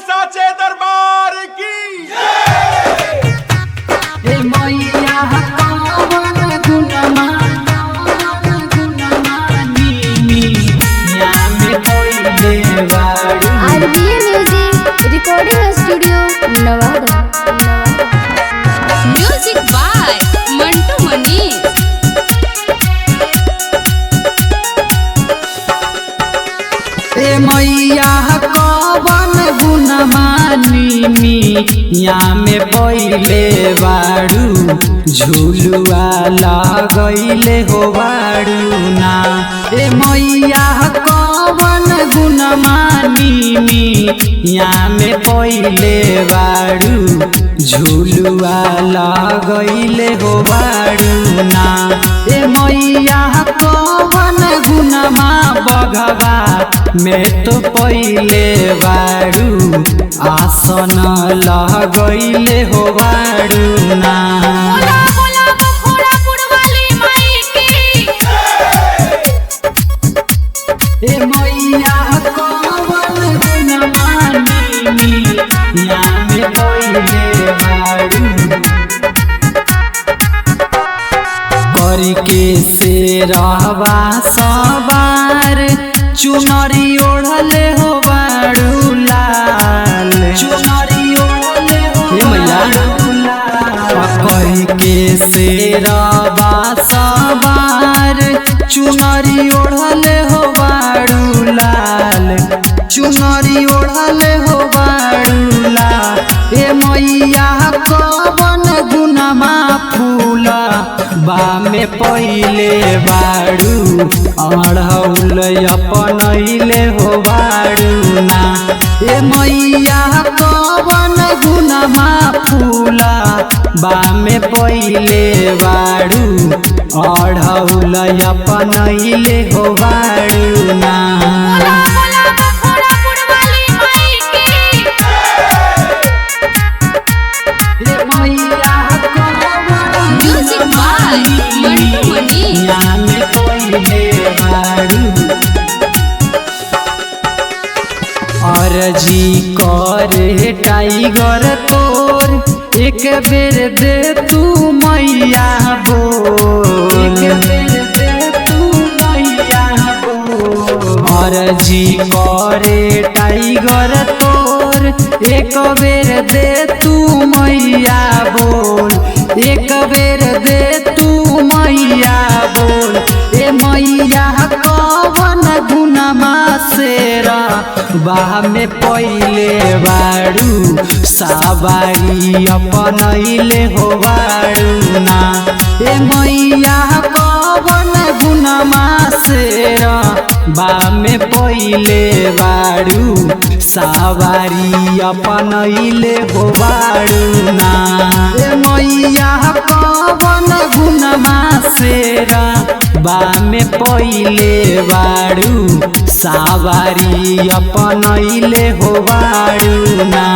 साचे दरबार की मैया कवन गुनमा RBA Music Recording Studio, Navada. Music by Mantu Manish. मैया कवन गुणमानी या में पहिले बाड़ू झुलुआ लगैले हो बाड़ू ना। मैया कवन गुणमानी या में पहिले बाड़ू झुलुआ लगैले हो बाड़ू ना। मैया कवन गुणमा बघवा में तो पहिले बाड़ू आसन लगैले हो बाड़ू ना। मैया कवन गुणमानी या में पहिले बाड़ू करके से रहवा सवार चुनरी ओढ़ले हो बाड़ू लाल चुनरी ओढ़ले हो बाड़ू लाल करके से रहवा सवार चुनरी ओढ़ले हो बाड़ू लाल चुनरी ओढ़ले हो बाड़ू लाल। मैया कवन गुनमा फूला बा में पहिले बाड़ू अढ़ौल अपनैले हो बाड़ू ना। मैया कवन गुनमा फूला बा में पहिले बाड़ू अढ़ौल अपनैले हो बाड़ू ना। Music by Mantu Manish. अर्जी करे टाइगर तोर एक बेर दे तू मैया बोल एक बेर दे तू मैया बोल। अर्जी करे टाइगर तोर एक बेर दे तू मैया बोल एक बेर दे तू मैया बोल। मैया कवन गुनमा सेरा बाह में पहिले बाड़ू सवारी अपनैले हो बाड़ू ना। मैया कवन गुनमा सेरा बा में पहिले बाड़ू सवारी अपनैले हो बाड़ू ना। मैया कवन गुनमा सेरा बा में पहिले बाड़ू सवारी अपनैले हो बाड़ू ना।